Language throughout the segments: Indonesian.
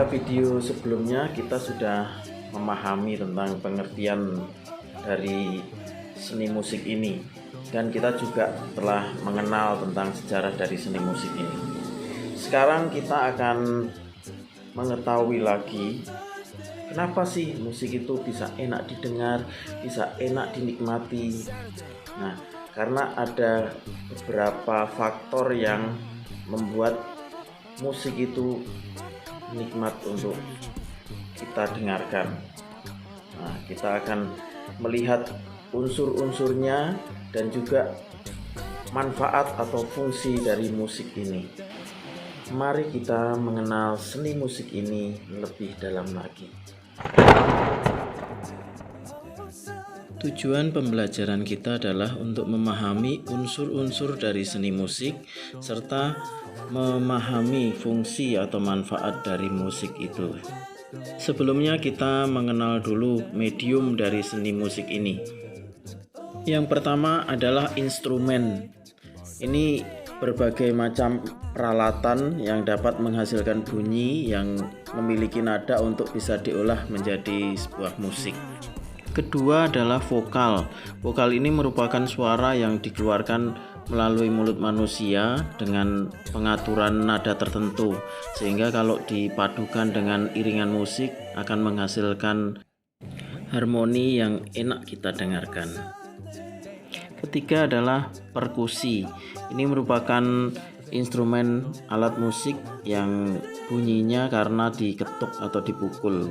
Pada video sebelumnya kita sudah memahami tentang pengertian dari seni musik ini, dan kita juga telah mengenal tentang sejarah dari seni musik ini. Sekarang kita akan mengetahui lagi kenapa sih musik itu bisa enak didengar, bisa enak dinikmati. Nah, karena ada beberapa faktor yang membuat musik itu nikmat untuk kita dengarkan. Nah, kita akan melihat unsur-unsurnya dan juga manfaat atau fungsi dari musik ini. Mari kita mengenal seni musik ini lebih dalam lagi. Tujuan pembelajaran kita adalah untuk memahami unsur-unsur dari seni musik serta memahami fungsi atau manfaat dari musik itu. Sebelumnya kita mengenal dulu medium dari seni musik ini. Yang pertama adalah instrumen. Ini berbagai macam peralatan yang dapat menghasilkan bunyi yang memiliki nada untuk bisa diolah menjadi sebuah musik. Kedua adalah vokal. Vokal ini merupakan suara yang dikeluarkan melalui mulut manusia dengan pengaturan nada tertentu, sehingga kalau dipadukan dengan iringan musik akan menghasilkan harmoni yang enak kita dengarkan. Ketiga adalah perkusi. Ini merupakan instrumen alat musik yang bunyinya karena diketuk atau dipukul.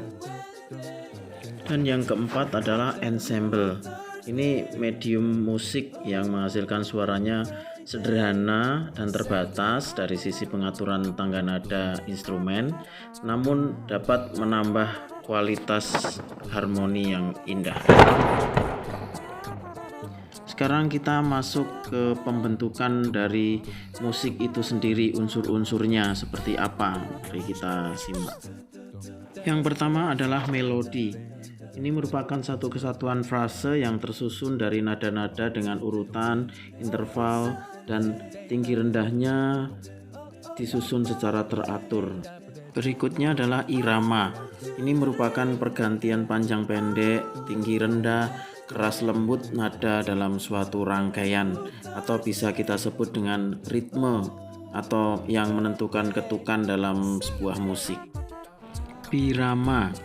Dan yang keempat adalah ensemble. Ini medium musik yang menghasilkan suaranya sederhana dan terbatas dari sisi pengaturan tangga nada instrumen, namun dapat menambah kualitas harmoni yang indah. Sekarang kita masuk ke pembentukan dari musik itu sendiri, unsur-unsurnya seperti apa. Mari kita simak. Yang pertama adalah melodi. Ini merupakan satu kesatuan frase yang tersusun dari nada-nada dengan urutan, interval, dan tinggi rendahnya disusun secara teratur. Berikutnya adalah irama. Ini merupakan pergantian panjang pendek, tinggi rendah, keras lembut nada dalam suatu rangkaian, atau bisa kita sebut dengan ritme atau yang menentukan ketukan dalam sebuah musik. Birama.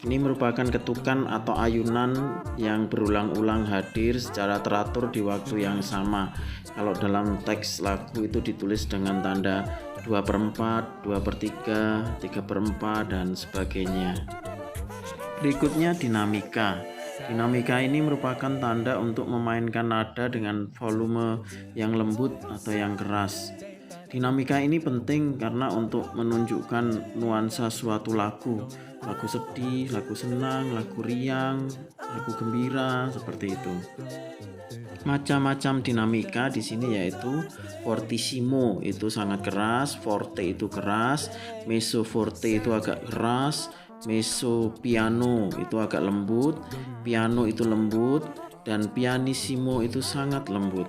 Ini merupakan ketukan atau ayunan yang berulang-ulang hadir secara teratur di waktu yang sama. Kalau dalam teks lagu itu ditulis dengan tanda 2/4, 2/3, 3/4, dan sebagainya. Berikutnya dinamika. Dinamika ini merupakan tanda untuk memainkan nada dengan volume yang lembut atau yang keras. Dinamika ini penting karena untuk menunjukkan nuansa suatu lagu sedih, lagu senang, lagu riang, lagu gembira, seperti itu. Macam-macam dinamika di sini yaitu fortissimo itu sangat keras, forte itu keras, mezzo forte itu agak keras, mezzo piano itu agak lembut, piano itu lembut, dan pianissimo itu sangat lembut.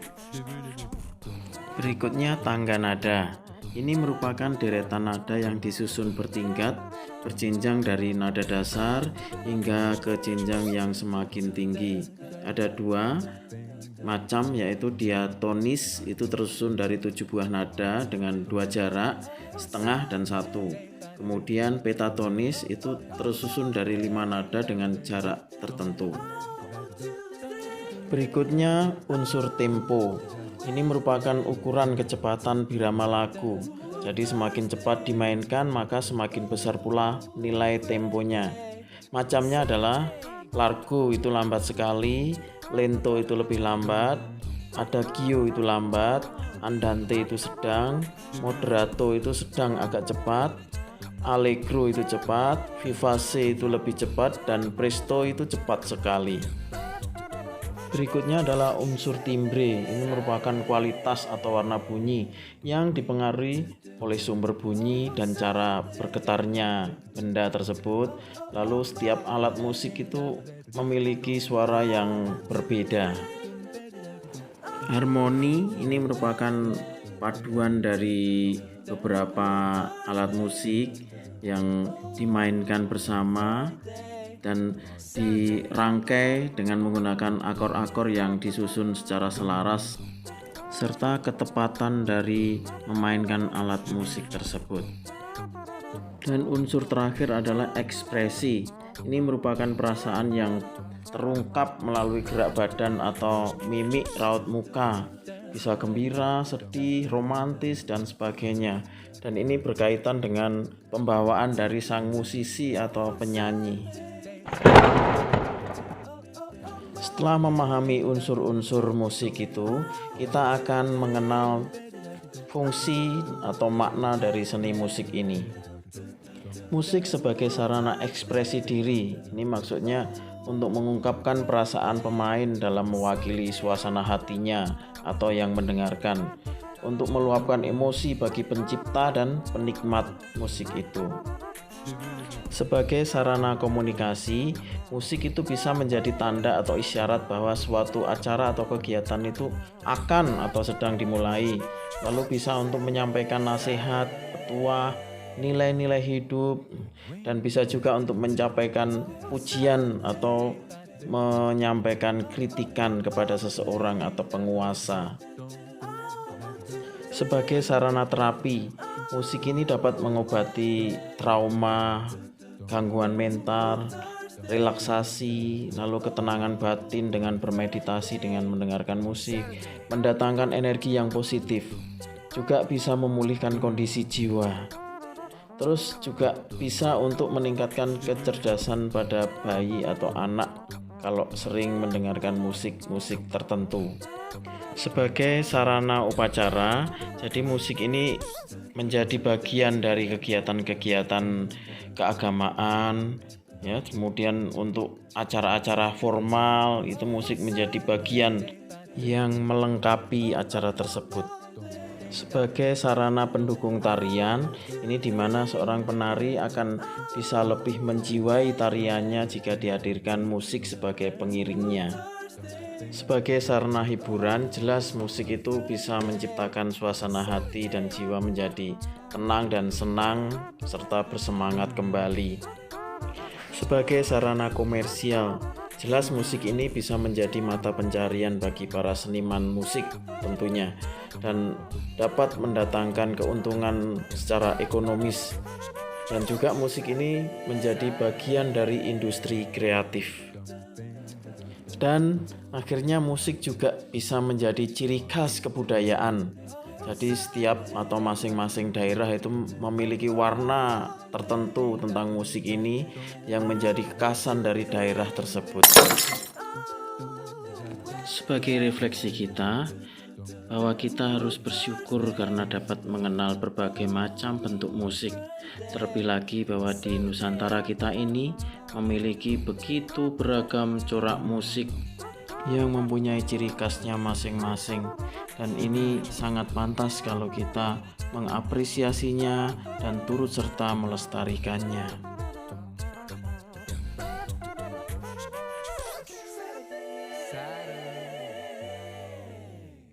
Berikutnya tangga nada. Ini merupakan deretan nada yang disusun bertingkat, berjenjang dari nada dasar hingga ke jenjang yang semakin tinggi. Ada dua macam, yaitu diatonis itu tersusun dari 7 buah nada dengan 2 jarak, setengah, dan 1. Kemudian pentatonis itu tersusun dari 5 nada dengan jarak tertentu. Berikutnya unsur tempo. Ini merupakan ukuran kecepatan birama lagu. Jadi semakin cepat dimainkan maka semakin besar pula nilai temponya. Macamnya adalah largo itu lambat sekali, lento itu lebih lambat, adagio itu lambat, andante itu sedang, moderato itu sedang agak cepat, allegro itu cepat, vivace itu lebih cepat, dan presto itu cepat sekali. Berikutnya adalah unsur timbre. Ini merupakan kualitas atau warna bunyi yang dipengaruhi oleh sumber bunyi dan cara bergetarnya benda tersebut. Lalu setiap alat musik itu memiliki suara yang berbeda. Harmoni ini merupakan paduan dari beberapa alat musik yang dimainkan bersama dan dirangkai dengan menggunakan akor-akor yang disusun secara selaras serta ketepatan dari memainkan alat musik tersebut. Dan unsur terakhir adalah ekspresi. Ini merupakan perasaan yang terungkap melalui gerak badan atau mimik raut muka, bisa gembira, sedih, romantis, dan sebagainya. Dan ini berkaitan dengan pembawaan dari sang musisi atau penyanyi. Setelah memahami unsur-unsur musik itu, kita akan mengenal fungsi atau makna dari seni musik ini. Musik sebagai sarana ekspresi diri, ini maksudnya untuk mengungkapkan perasaan pemain dalam mewakili suasana hatinya atau yang mendengarkan, untuk meluapkan emosi bagi pencipta dan penikmat musik itu. Sebagai sarana komunikasi, musik itu bisa menjadi tanda atau isyarat bahwa suatu acara atau kegiatan itu akan atau sedang dimulai, lalu bisa untuk menyampaikan nasihat, petua, nilai-nilai hidup, dan bisa juga untuk menyampaikan pujian atau menyampaikan kritikan kepada seseorang atau penguasa. Sebagai sarana terapi, musik ini dapat mengobati trauma, gangguan mental, relaksasi, lalu ketenangan batin dengan bermeditasi dengan mendengarkan musik, mendatangkan energi yang positif, juga bisa memulihkan kondisi jiwa. Terus juga bisa untuk meningkatkan kecerdasan pada bayi atau anak kalau sering mendengarkan musik-musik tertentu. Sebagai sarana upacara, jadi musik ini menjadi bagian dari kegiatan-kegiatan keagamaan, ya. Kemudian untuk acara-acara formal itu musik menjadi bagian yang melengkapi acara tersebut. Sebagai sarana pendukung tarian, ini dimana seorang penari akan bisa lebih menjiwai tariannya jika dihadirkan musik sebagai pengiringnya. Sebagai sarana hiburan, jelas musik itu bisa menciptakan suasana hati dan jiwa menjadi tenang dan senang serta bersemangat kembali. Sebagai sarana komersial, jelas musik ini bisa menjadi mata pencarian bagi para seniman musik tentunya, dan dapat mendatangkan keuntungan secara ekonomis. Dan juga musik ini menjadi bagian dari industri kreatif. Dan akhirnya musik juga bisa menjadi ciri khas kebudayaan. Jadi setiap atau masing-masing daerah itu memiliki warna tertentu tentang musik ini yang menjadi kekhasan dari daerah tersebut. Sebagai refleksi kita, bahwa kita harus bersyukur karena dapat mengenal berbagai macam bentuk musik. Terlebih lagi bahwa di Nusantara kita ini memiliki begitu beragam corak musik yang mempunyai ciri khasnya masing-masing, dan ini sangat pantas kalau kita mengapresiasinya dan turut serta melestarikannya.